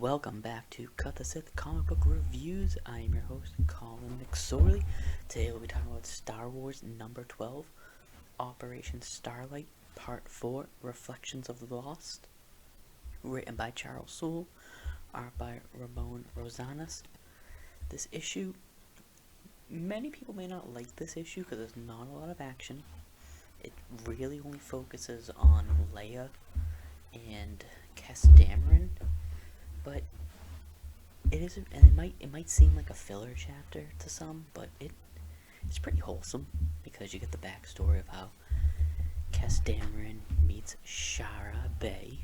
Welcome back to Cut the Sith Comic Book Reviews. I am your host, Colin McSorley. Today we'll be talking about Star Wars number 12, Operation Starlight, Part 4, Reflections of the Lost. Written by Charles Soule, art by Ramon Rosanas. This issue, many people may not like this issue because there's not a lot of action. It really only focuses on Leia and Kes Dameron. But it isn't, and it might seem like a filler chapter to some, but it's pretty wholesome because you get the backstory of how Kes Dameron meets Shara Bay,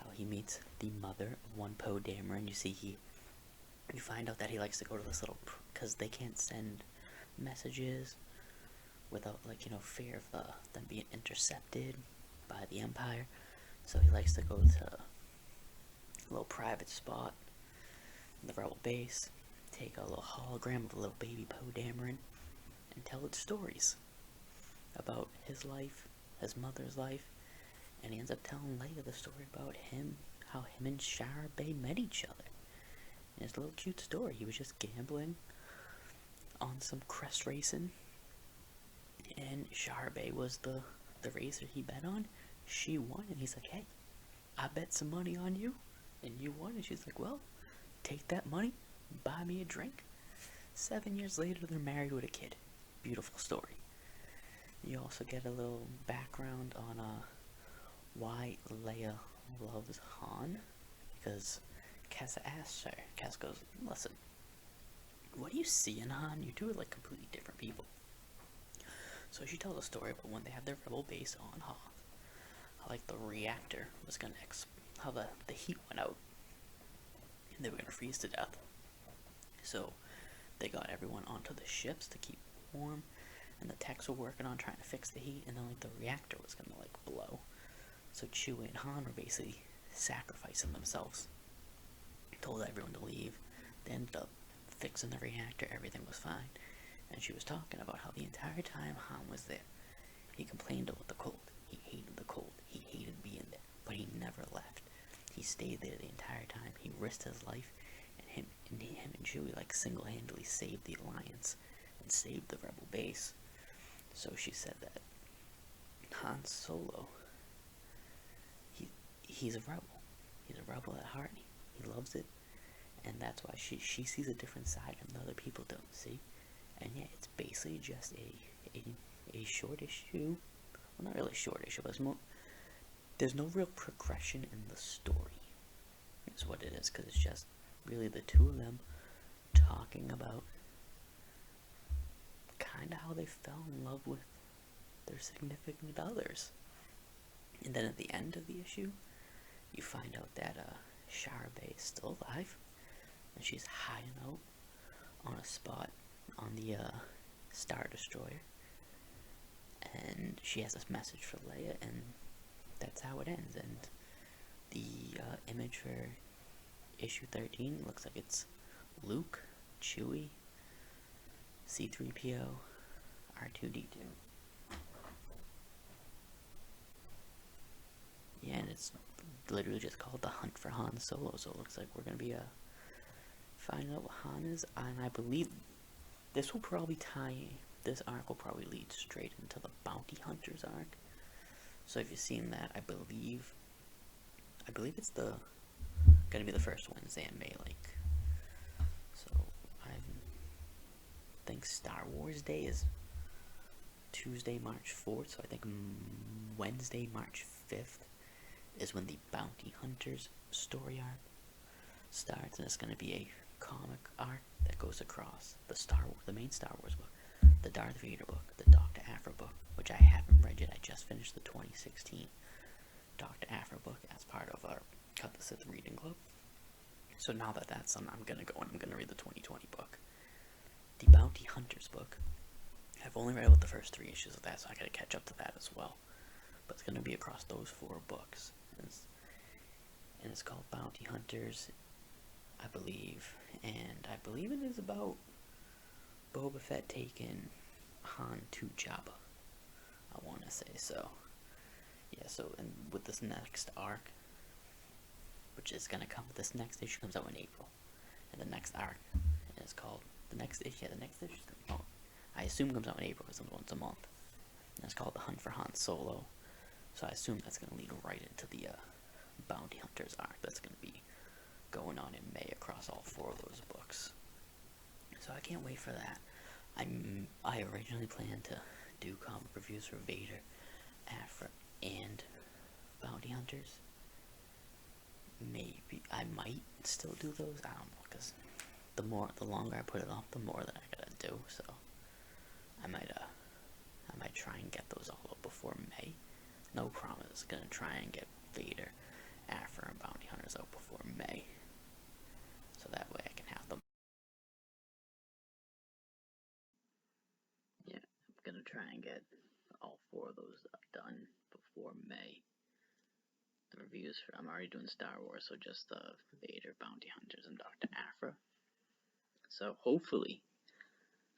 how he meets the mother of one Poe Dameron. You find out that he likes to go to this little, because they can't send messages without fear of them being intercepted by the Empire, so he likes to go to little private spot in the rebel base, take a little hologram of a little baby Poe Dameron, and tell it stories about his life, his mother's life, and he ends up telling Leia the story about how him and Shara Bay met each other. And it's a little cute story. He was just gambling on some crest racing, and Shara Bay was the racer he bet on. She won, and he's like, "Hey, I bet some money on you, and you won." And she's like, "Well, take that money, buy me a drink." 7 years later, they're married with a kid. Beautiful story. You also get a little background on why Leia loves Han, because Kes asks her. Kes goes, "Listen, what do you see in Han? You two are like completely different people." So she tells a story about when they had their rebel base on Hoth, how the reactor was gonna how the heat went out and they were gonna freeze to death. So they got everyone onto the ships to keep warm, and the techs were working on trying to fix the heat, and then the reactor was gonna blow. So Chewie and Han were basically sacrificing themselves. Told everyone to leave. They ended up fixing the reactor, everything was fine. And she was talking about how the entire time Han was there, he complained about the cold. He hated the cold. He hated being there, but he never left. He stayed there the entire time. He risked his life, and him and Chewie single-handedly saved the Alliance and saved the rebel base. So she said that Han Solo, he's a rebel. He's a rebel at heart. He loves it, and that's why she sees a different side that other people don't see. And yeah, it's basically just a short issue. Well, not really a short issue, but there's no real progression in the story, is what it is, because it's just really the two of them talking about kind of how they fell in love with their significant others. And then at the end of the issue, you find out that Shara Bay is still alive, and she's hiding out on a spot on the Star Destroyer, and she has this message for Leia, and that's how it ends. And the image for issue 13 looks like it's Luke, Chewie, C-3PO, R2-D2. Yeah, and it's literally just called The Hunt for Han Solo, so it looks like we're going to be finding out what Han is, and I believe this arc will probably lead straight into the Bounty Hunters arc. So if you've seen that, I believe it's gonna be the first Wednesday in May. So I think Star Wars Day is Tuesday, March 4th. So I think Wednesday, March 5th is when the Bounty Hunters story arc starts, and it's gonna be a comic arc that goes across the main Star Wars book, the Darth Vader book, the Dr. Aphra book, which I haven't read yet. I just finished the 2016 Dr. Aphra book as part of our Cut the Sith reading club. So now that that's done, I'm gonna go and I'm gonna read the 2020 book. The Bounty Hunters book, I've only read about the first 3 issues of that, so I gotta catch up to that as well. But it's gonna be across those 4 books, and it's called Bounty Hunters, I believe, and I believe it is about Boba Fett taking Han to Jabba, I want to say. So yeah, so and with this next arc, which is gonna come. This next issue comes out in April, and the next arc is called the next issue. Yeah, the next issue. Oh, I assume comes out in April because it's once a month. And it's called The Hunt for Han Solo. So I assume that's gonna lead right into the Bounty Hunters arc that's gonna be going on in May across all 4 of those books. So I can't wait for that. I originally planned to do comic reviews for Vader, Aphra, and Bounty Hunters. Maybe I might still do those. I don't know, because the longer I put it off, the more that I gotta do. So I might try and get those all up before May. No promise. Gonna try and get Vader, Aphra, and Bounty Hunters out before May, so that way I can have them. Yeah, I'm gonna try and get all 4 of those done before May. The reviews for I'm already doing Star Wars, so just the Vader, Bounty Hunters, and Dr. Aphra. So hopefully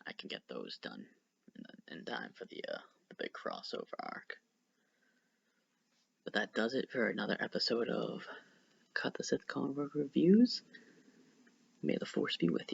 I can get those done in time for the big crossover arc. But that does it for another episode of Cut the Sith Comic Book Reviews. May the Force be with you.